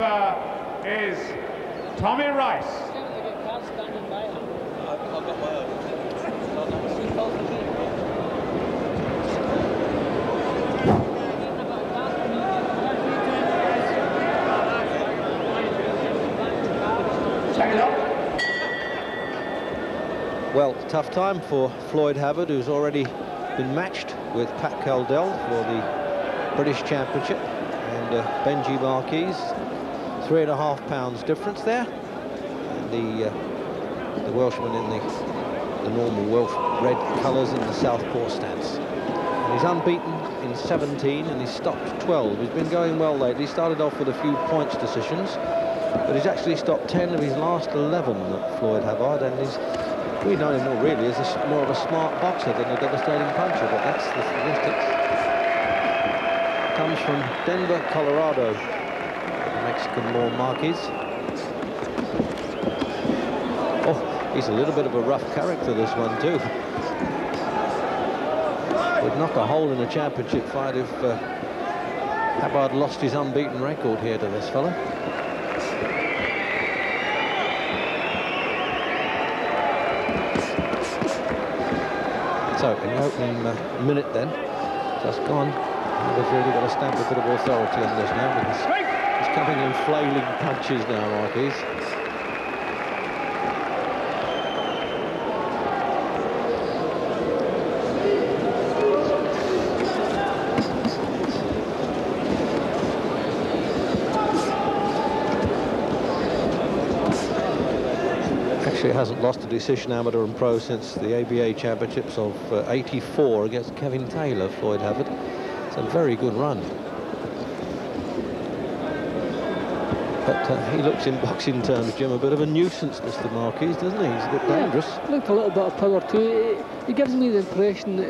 Is Tommy Rice. Well, tough time for Floyd Havard, who's already been matched with Pat Caldell for the British Championship, and Benjie Marquez, 3.5 pounds difference there, and the Welshman in the normal Welsh red colours in the southpaw stance. And he's unbeaten in 17 and he's stopped 12. He's been going well lately. He started off with a few points decisions, but he's actually stopped 10 of his last 11, Floyd Havard, and we know him really as more of a smart boxer than a devastating puncher, but that's the statistics. Comes from Denver, Colorado, the Mexican-born Marquez. Oh, he's a little bit of a rough character, this one too. Would knock a hole in a championship fight if Havard lost his unbeaten record here to this fella. So, in the opening minute then, just gone. They've really got to stamp a bit of authority on this now, because he's coming in flailing punches now, Marquez. Actually hasn't lost a decision, amateur and pro, since the ABA championships of 84 against Kevin Taylor, Floyd Havard. It's a very good run. But he looks, in boxing terms, Jim, a bit of a nuisance, Mr. Marquez, doesn't he? He's a bit dangerous. Looked a little bit of power too. He gives me the impression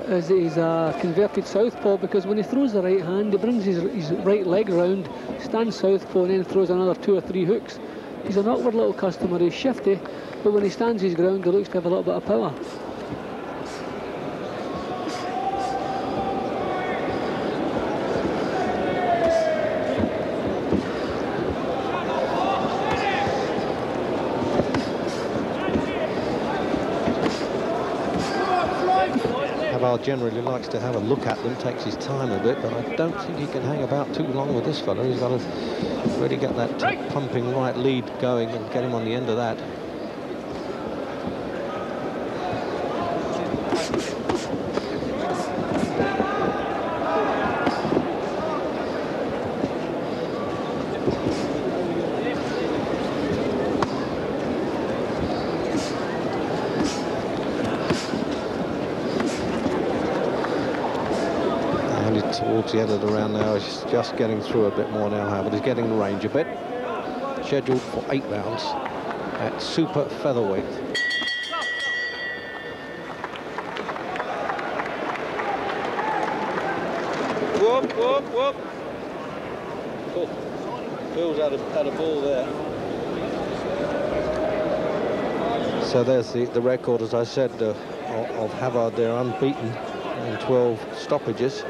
as he's a converted southpaw, because when he throws the right hand, he brings his right leg round, stands southpaw, and then throws another 2 or 3 hooks. He's an awkward little customer. He's shifty, but when he stands his ground, he looks to have a little bit of power. Havard generally likes to have a look at them, takes his time a bit, but I don't think he can hang about too long with this fella. He's got to really get that pumping right lead going and get him on the end of that. Towards the end of the round now, he's just getting through a bit more now, Havard. He's getting the range a bit. Scheduled for 8 rounds at super featherweight. Whoop, whoop, whoop. Cool. Bill's had a ball there. So there's the record, as I said, of Havard there, unbeaten in 12 stoppages.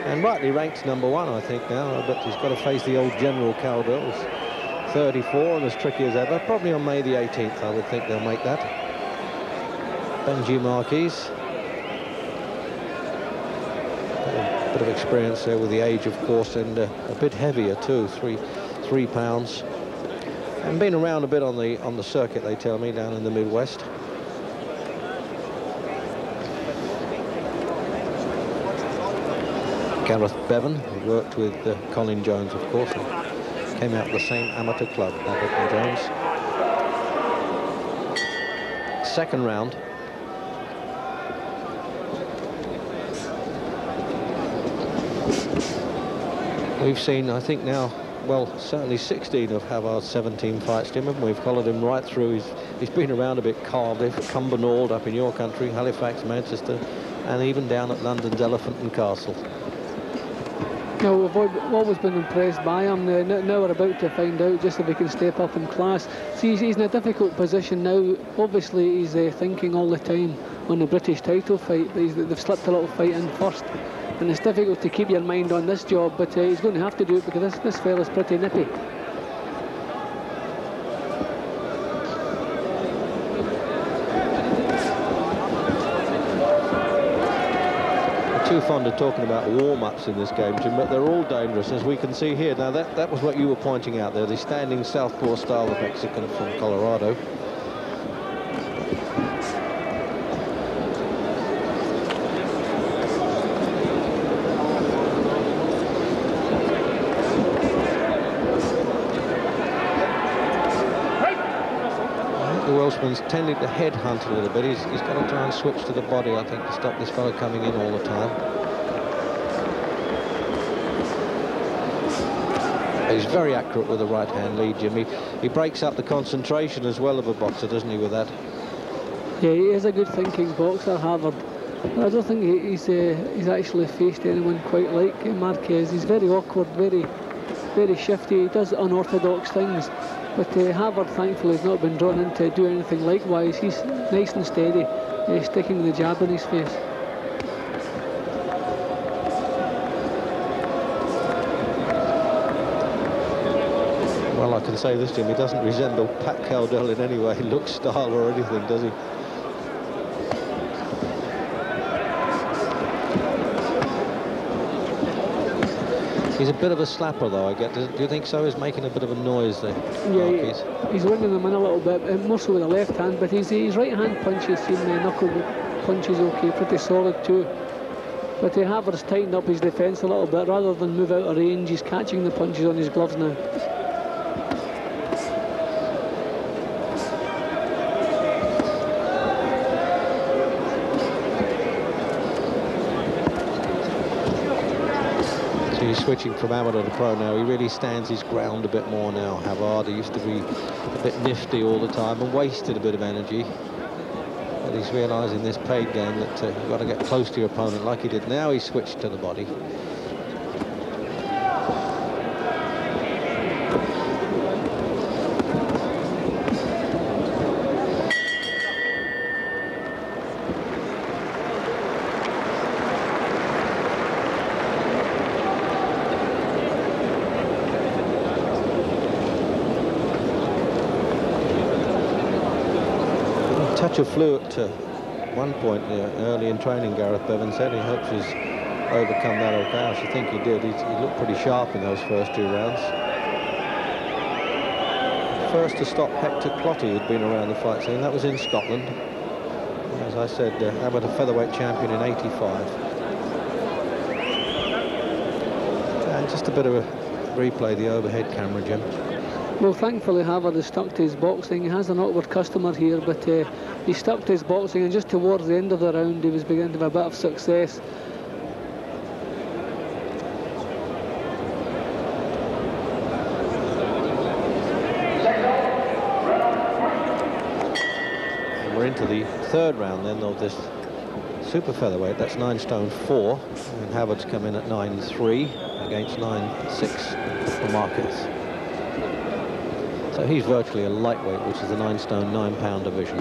And rightly ranks #1, I think, now. But he's got to face the old General Caldell, who's 34 and as tricky as ever. Probably on May the 18th, I would think they'll make that. Benjie Marquez. A bit of experience there with the age, of course, and a bit heavier too, 3 pounds. And been around a bit on the circuit, they tell me, down in the Midwest. Gareth Bevan, who worked with Colin Jones, of course, and came out of the same amateur club, Bevan and Jones. Second round. We've seen, I think now, well, certainly 16 of Havard's 17 fights, Jim, and we've followed him right through. He's been around a bit, Cardiff, Cumbernauld up in your country, Halifax, Manchester, and even down at London's Elephant and Castle. No, we've always been impressed by him. Now we're about to find out just if he can step up in class. See, he's in a difficult position now. Obviously, he's thinking all the time on the British title fight, but they've slipped a little fight in first. And it's difficult to keep your mind on this job, but he's going to have to do it because this fella's pretty nippy. Too fond of talking about warm-ups in this game, Jim, but they're all dangerous, as we can see here. Now, that was what you were pointing out there, the standing southpaw style of Mexican from Colorado. The Welshman's tending to headhunt a little bit. He's got to try and switch to the body, I think, to stop this fellow coming in all the time. He's very accurate with the right-hand lead, Jimmy. He breaks up the concentration as well of a boxer, doesn't he, with that? Yeah, he is a good thinking boxer, Harvard. I don't think he's actually faced anyone quite like Marquez. He's very awkward, very shifty. He does unorthodox things. But Harvard, thankfully, has not been drawn in to do anything likewise. He's nice and steady, sticking the jab in his face. Well, I can say this, Jim, he doesn't resemble Pat Caldwell in any way, look, style or anything, does he? He's a bit of a slapper, though, I get. Do you think so? He's making a bit of a noise there. Yeah, he's winging them in a little bit, more so with the left hand, but his right-hand punches seem knuckle punches okay, pretty solid too. But Harvard's tightened up his defence a little bit. Rather than move out of range, he's catching the punches on his gloves now. He's switching from amateur to pro now. He really stands his ground a bit more now, Havard. He used to be a bit nifty all the time and wasted a bit of energy. But he's realising this paid game that you've got to get close to your opponent like he did. Now he's switched to the body. Touch of flu at one point early in training, Gareth Bevan said. He hopes he's overcome that okay. I should think he did. He looked pretty sharp in those first 2 rounds. First to stop Hector Clotty, who'd been around the fight scene. That was in Scotland. As I said, amateur featherweight champion in '85. And just a bit of a replay, the overhead camera, Jim. Well, thankfully, Harvard has stuck to his boxing. He has an awkward customer here, but he stuck to his boxing, and just towards the end of the round, he was beginning to have a bit of success. And we're into the 3rd round then of this super featherweight. That's 9 stone 4, and Havard's come in at 9-3 against 9-6 for Marquez. So he's virtually a lightweight, which is the 9 stone 9 pound division.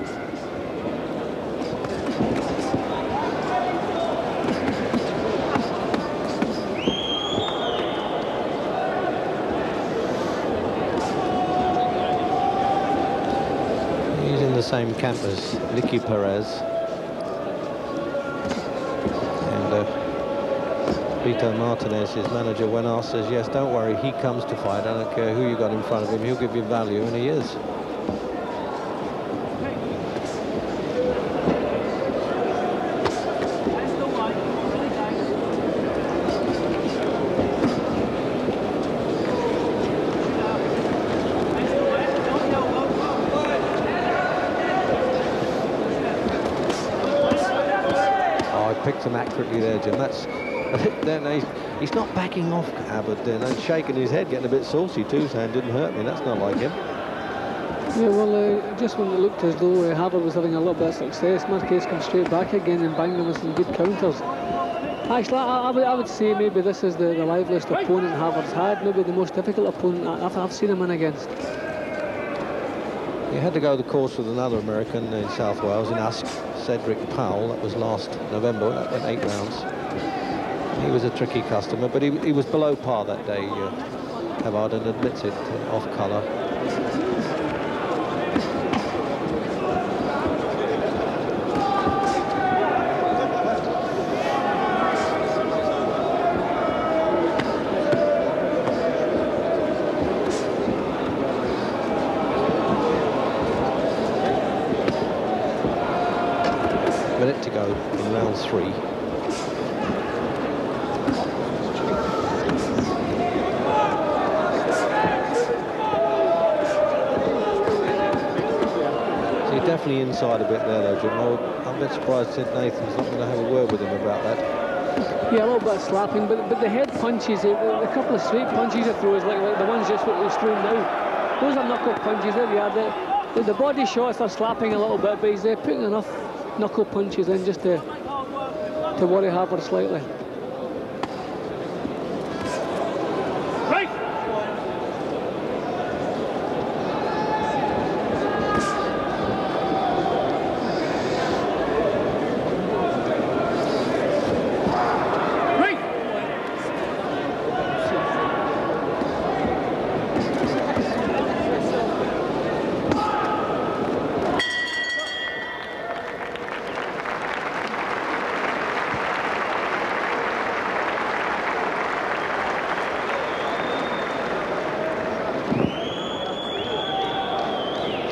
He's in the same camp as Nicky Perez. And Vito Martinez, his manager, when asked, says, yes, don't worry, he comes to fight. I don't care who you got in front of him, he'll give you value, and he is. Oh, I picked him accurately there, Jim. That's... Then he's not backing off, Abbott, then, and shaking his head, getting a bit saucy too, saying didn't hurt me. That's not like him. Yeah, well, just when it looked as though Harvard was having a little bit of success, Marquez comes straight back again and banged him with some good counters. Actually, I would say maybe this is the liveliest opponent Harvard's had, maybe the most difficult opponent I've seen him in against. He had to go the course with another American in South Wales, in Usk, Cedric Powell. That was last November. That went 8 rounds. He was a tricky customer, but he was below par that day. Havard admits it, off colour. the inside a bit there, though, Jim. I'm a bit surprised Sid Nathan's not going to have a word with him about that. Yeah, a little bit of slapping, but the head punches, the couple of straight punches he throws, like the ones just what he's thrown now, those are knuckle punches. There you are. The body shots are slapping a little bit, but he's putting enough knuckle punches in just to worry Havard slightly.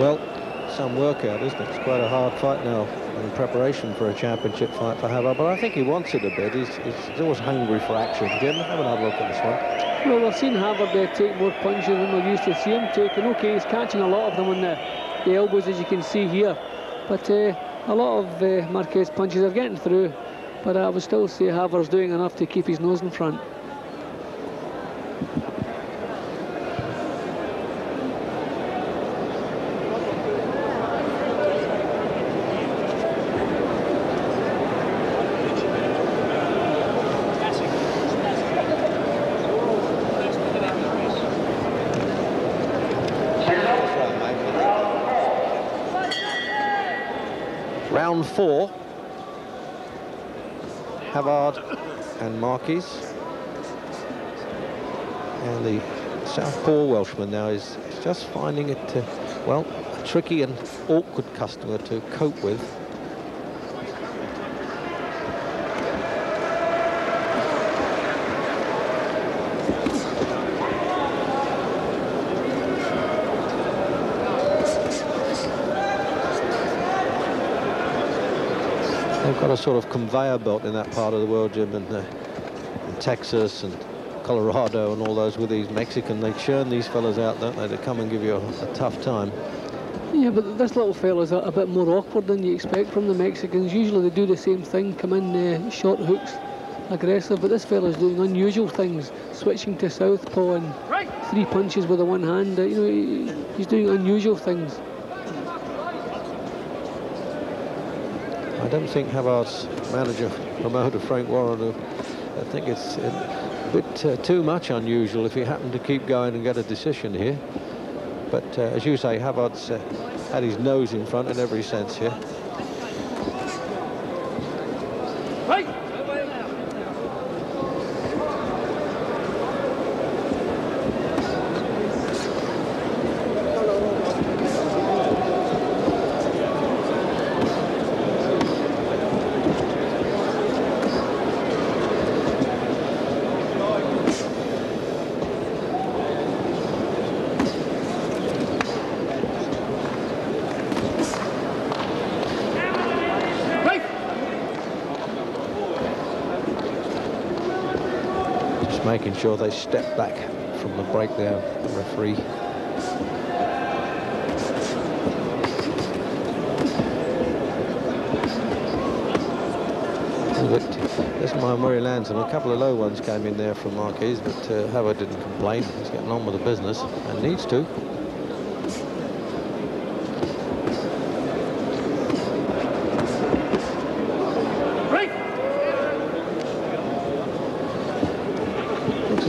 Well, some workout, isn't it? It's quite a hard fight now in preparation for a championship fight for Havard, but I think he wants it a bit. He's always hungry for action. Jim, have another look at this one. Well, we've seen Havard take more punches than we used to see him taking. Okay, he's catching a lot of them on the elbows, as you can see here, but a lot of Marquez punches are getting through, but I would still say Havard's doing enough to keep his nose in front. Round 4, Havard and Marquez, and the southpaw Welshman now is just finding it, well, a tricky and awkward customer to cope with. They've got a sort of conveyor belt in that part of the world, Jim, in Texas and Colorado and all those with these Mexican. They churn these fellas out, don't they, to come and give you a tough time. Yeah, but this little fella's a bit more awkward than you expect from the Mexicans. Usually they do the same thing, come in short hooks, aggressive, but this fella's doing unusual things, switching to southpaw and 3 punches with the one hand. You know, he's doing unusual things. I don't think Havard's manager, promoter Frank Warren, I think it's a bit too much unusual if he happened to keep going and get a decision here. But as you say, Havard's had his nose in front in every sense here. Making sure they step back from the breakdown, the referee. This time where he lands, and a couple of low ones came in there from Marquez, but Havard didn't complain. He's getting on with the business and needs to.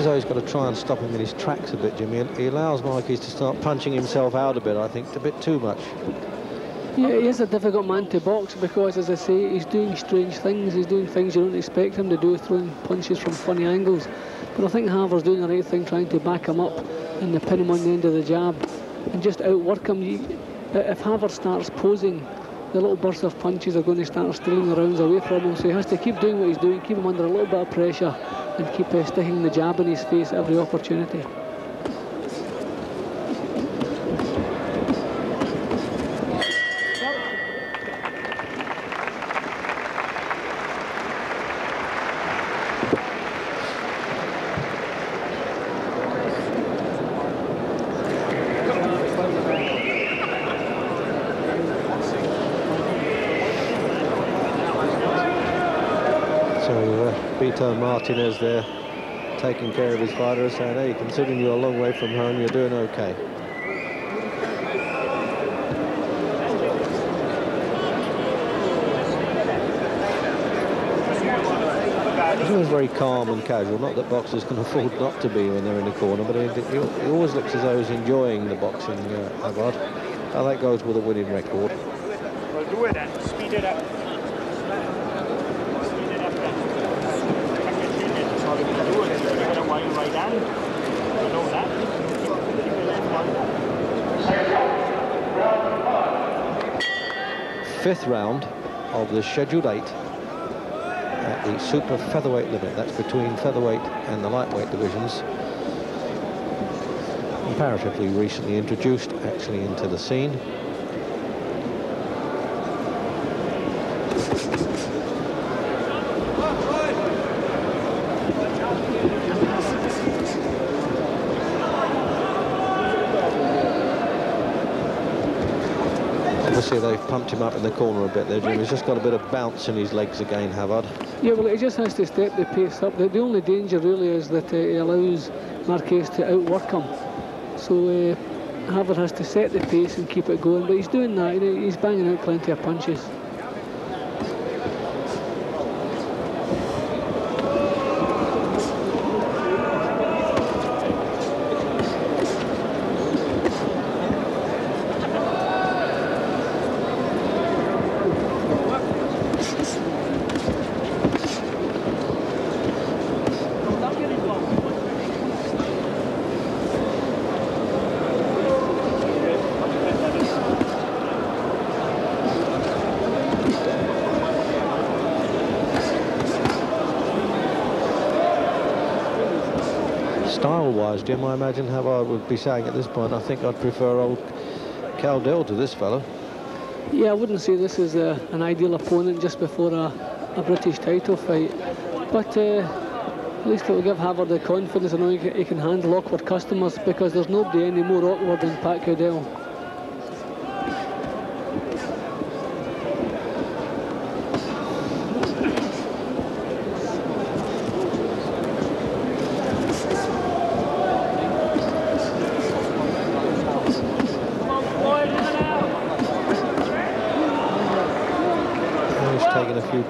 So he's got to try and stop him in his tracks a bit, Jimmy. He allows Marquez to start punching himself out a bit, I think, a bit too much. Yeah, he is a difficult man to box because, as I say, he's doing strange things. He's doing things you don't expect him to do, throwing punches from funny angles. But I think Havard's doing the right thing, trying to back him up and pin him on the end of the jab and just outwork him. If Havard starts posing, the little bursts of punches are going to start stealing the rounds away from him. So he has to keep doing what he's doing, keep him under a little bit of pressure, and keep sticking the jab in his face every opportunity. Vito Martinez there, taking care of his fighter, saying, hey, considering you're a long way from home, you're doing okay. He's always very calm and casual. Not that boxers can afford not to be when they're in the corner, but he always looks as though he's enjoying the boxing, Havard. How that goes with a winning record. Well, do it then. Speed it up. Speed it up then. That's all you can do. You're going to wind right hand. You know that. Keep your left one. Fifth round of the scheduled 8 at the super featherweight limit. That's between featherweight and the lightweight divisions. Comparatively recently introduced actually into the scene. Obviously they've pumped him up in the corner a bit there, Jim. He's just got a bit of bounce in his legs again, Havard. Yeah, well, he just has to step the pace up. The only danger really is that he allows Marquez to outwork him. So Havard has to set the pace and keep it going, but he's doing that. He's banging out plenty of punches. Style-wise, Jim, I imagine Havard would be saying at this point, I think I'd prefer old Caldell to this fellow. Yeah, I wouldn't say this is an ideal opponent just before a British title fight, but at least it will give Havard the confidence to know he can handle awkward customers, because there's nobody any more awkward than Pat Caldell.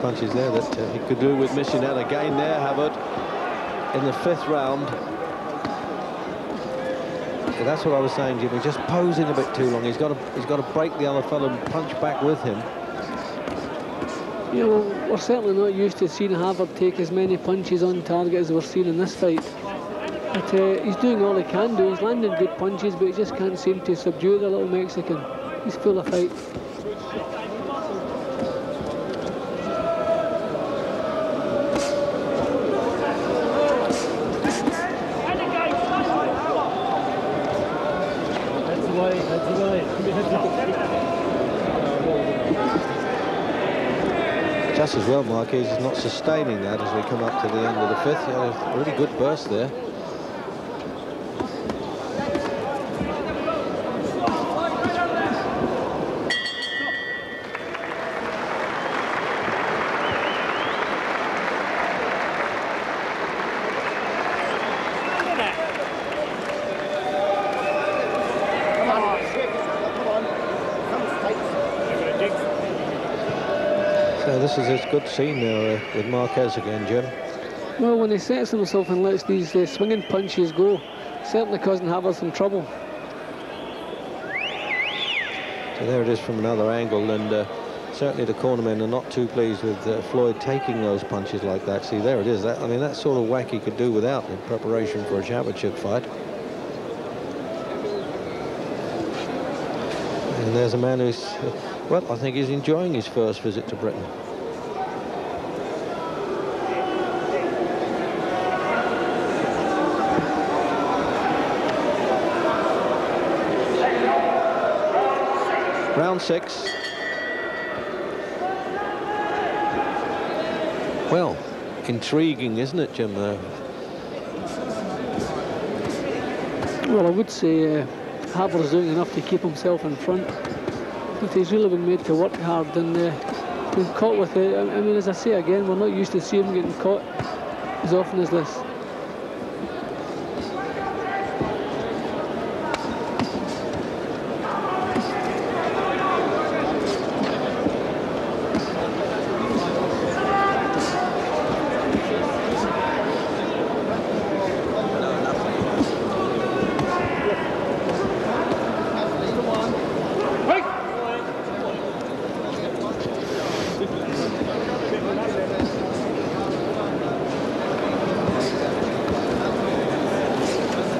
Punches there that he could do with missing out again there, Havard, in the 5th round. Yeah, that's what I was saying, Jimmy. Just posing a bit too long. He's got to break the other fellow and punch back with him. You know, we're certainly not used to seeing Havard take as many punches on target as we're seeing in this fight. But he's doing all he can do. He's landing good punches, but he just can't seem to subdue the little Mexican. He's full of fight. Just as well, Marquez is not sustaining that as we come up to the end of the 5th. Yeah, a really good burst there. This is a good scene now with Marquez again, Jim. Well, when he sets himself and lets these swinging punches go, certainly causing Havard some trouble. So there it is from another angle, and certainly the cornermen are not too pleased with Floyd taking those punches like that. See, there it is. I mean, that sort of whack he could do without in preparation for a championship fight. And there's a man who's, well, I think he's enjoying his first visit to Britain. Round 6. Well, intriguing, isn't it, Jim? Well, I would say Havard's doing enough to keep himself in front. But he's really been made to work hard, and been caught with it. I mean, as I say again, we're not used to seeing him getting caught as often as this.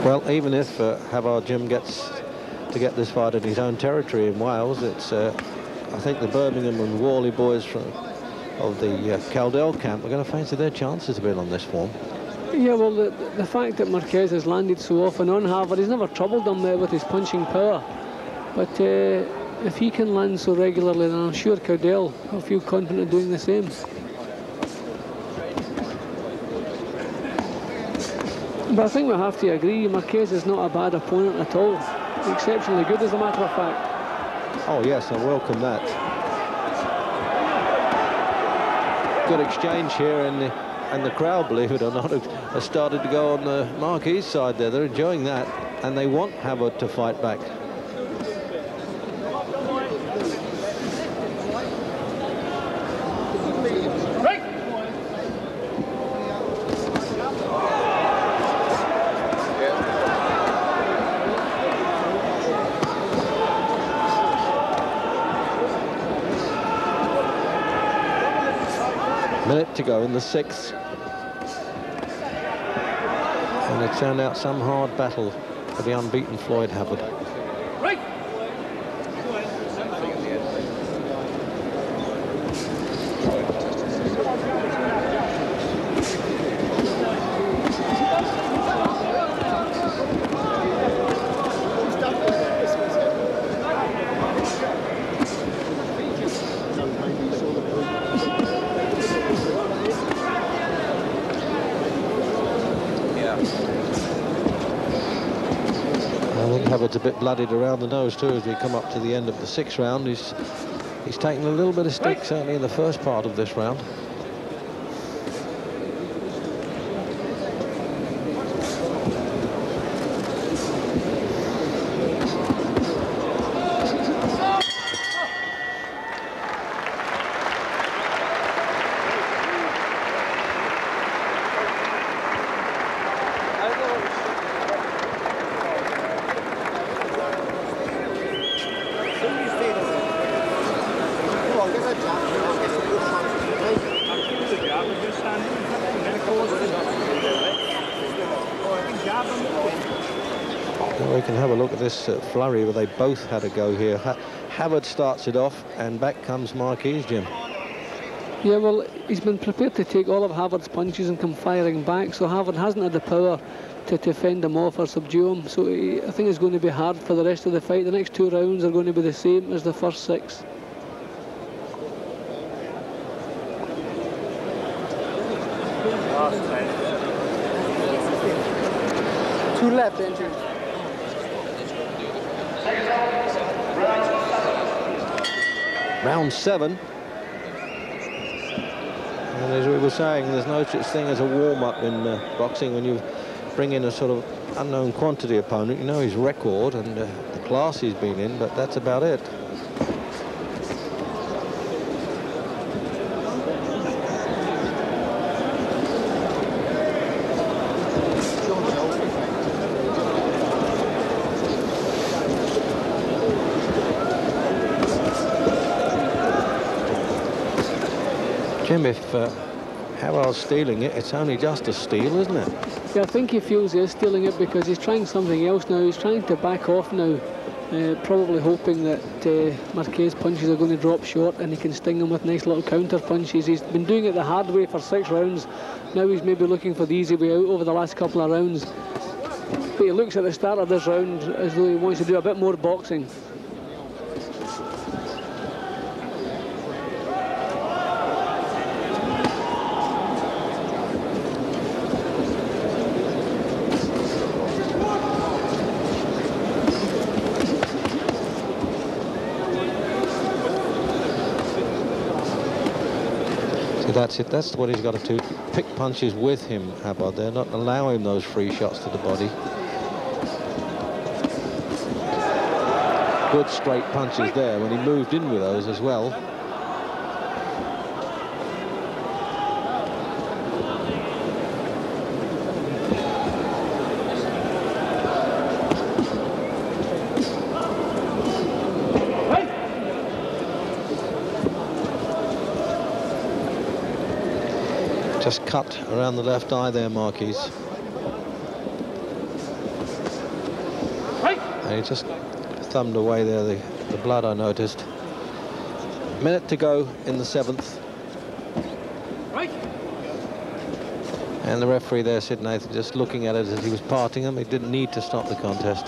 Well, even if Havard Jim gets to get this fight in his own territory in Wales, it's I think the Birmingham and Worley boys of the Caldell camp are going to fancy their chances a bit on this form. Yeah, well, the fact that Marquez has landed so often on Havard, he's never troubled him with his punching power. But if he can land so regularly, then I'm sure Caldell will feel confident doing the same. But I think we have to agree, Marquez is not a bad opponent at all. He's exceptionally good, as a matter of fact. Oh yes, I welcome that. Good exchange here, and the crowd, believe it or not, have started to go on the Marquez side there. They're enjoying that, and they want Havard to fight back. Minute to go in the 6th, and it turned out some hard battle for the unbeaten Floyd Havard. Right. Havard's a bit bloodied around the nose too as we come up to the end of the 6th round. He's taken a little bit of stick, certainly in the first part of this round. We can have a look at this flurry where they both had a go here. Havard starts it off, and back comes Marquez, Jim. Yeah, well, he's been prepared to take all of Havard's punches and come firing back, so Havard hasn't had the power to fend him off or subdue him. So I think it's going to be hard for the rest of the fight. The next 2 rounds are going to be the same as the first 6. Two left, Benjie. Round 7. And as we were saying, there's no such thing as a warm-up in boxing. When you bring in a sort of unknown quantity opponent, you know his record and the class he's been in, but that's about it. Jim, if Havard's stealing it, it's only just a steal, isn't it? Yeah, I think he feels he is stealing it because he's trying something else now. He's trying to back off now, probably hoping that Marquez punches are going to drop short and he can sting him with nice little counter punches. He's been doing it the hard way for 6 rounds. Now he's maybe looking for the easy way out over the last couple of rounds. But he looks at the start of this round as though he wants to do a bit more boxing. But that's it. That's what he's got to do. Pick punches with him, Havard. They're not allowing those free shots to the body. Good straight punches there when he moved in with those as well. Just cut around the left eye there, Marquez. And he just thumbed away there, the blood, I noticed. Minute to go in the 7th. And the referee there, Sid Nathan, just looking at it as he was parting them. He didn't need to stop the contest.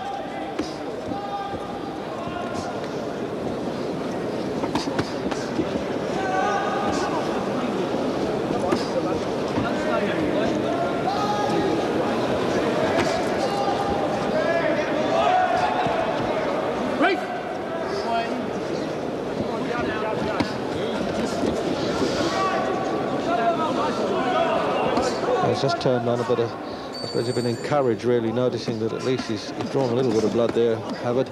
Just turned on a bit of, I suppose he's been encouraged, really, noticing that at least he's drawn a little bit of blood there, Havard.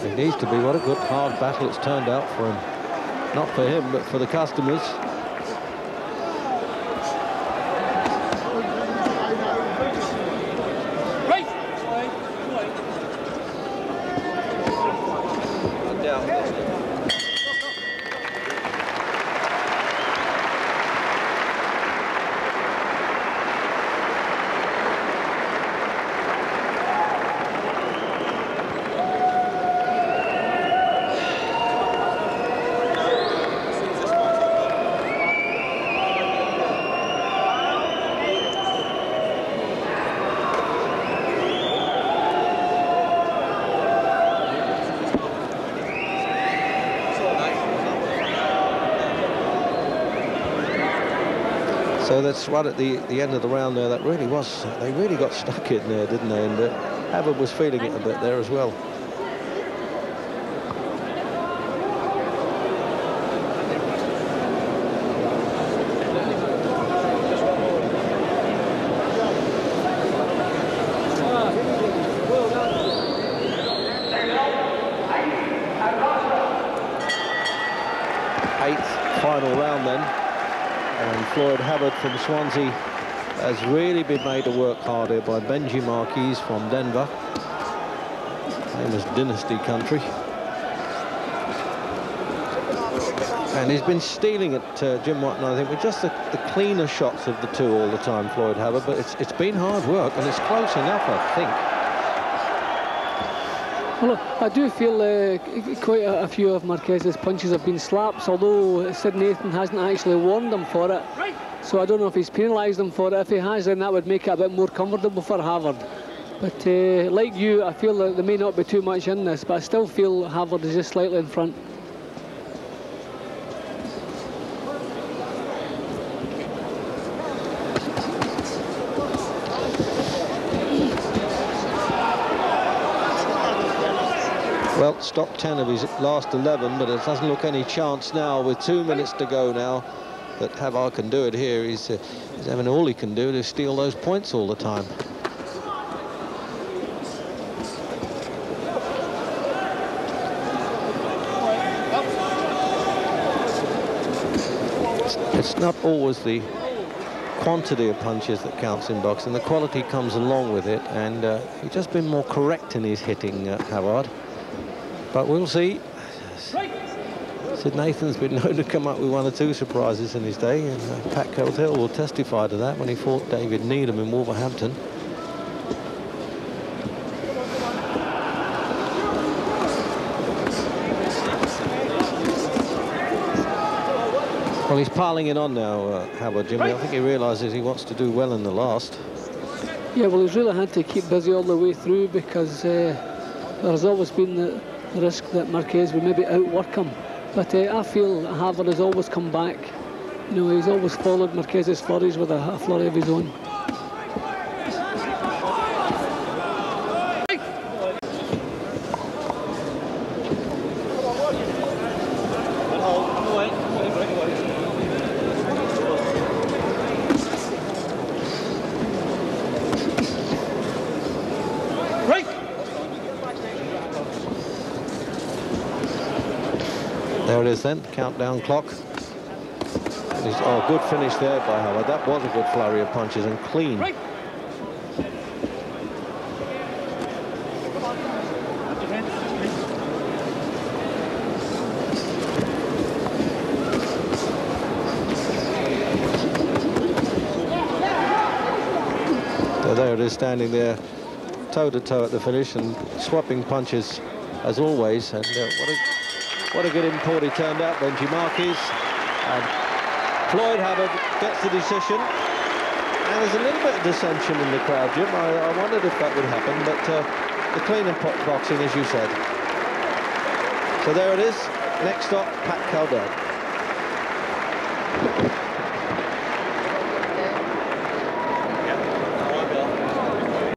It needs to be. What a good hard battle it's turned out for him. Not for him, but for the customers. So that's right at the end of the round there. That really was, they really got stuck in there, didn't they? And Havard was feeling it a bit there as well. Eighth final round then. And Floyd Havard from Swansea has really been made to work hard here by Benjie Marquez from Denver. Famous dynasty country. And he's been stealing it, Jim Watton, I think, with just the cleaner shots of the two all the time, Floyd Havard. But it's been hard work, and it's close enough, I think. Well, I do feel quite a few of Marquez's punches have been slaps, although Sid Nathan hasn't actually warned him for it. So I don't know if he's penalised him for it. If he has, then that would make it a bit more comfortable for Havard. But like you, I feel that there may not be too much in this, but I still feel Havard is just slightly in front. Well, stopped 10 of his last 11, but it doesn't look any chance now with 2 minutes to go now that Havard can do it here. He's having all he can do to steal those points all the time. It's not always the quantity of punches that counts in boxing. The quality comes along with it, and he's just been more correct in his hitting, Havard. But we'll see. Sid Nathan's been known to come up with 1 or 2 surprises in his day, and Pat Keltell will testify to that when he fought David Needham in Wolverhampton. Well, he's piling it on now, Havard, Jimmy. I think he realises he wants to do well in the last. Yeah, well, he's really had to keep busy all the way through, because there's always been the risk that Marquez would maybe outwork him. But I feel Havard has always come back. You know, he's always followed Marquez's flurries with a flurry of his own. seconds then, countdown clock. Oh, good finish there by Howard. That was a good flurry of punches and clean. Right. So there it is, standing there toe-to-toe at the finish and swapping punches as always. And what a good import he turned out, Benjie Marquez. And Floyd Hubbard gets the decision. And there's a little bit of dissension in the crowd, Jim. I wondered if that would happen, but the clean and boxing, as you said. So there it is. Next stop, Pat Caldell.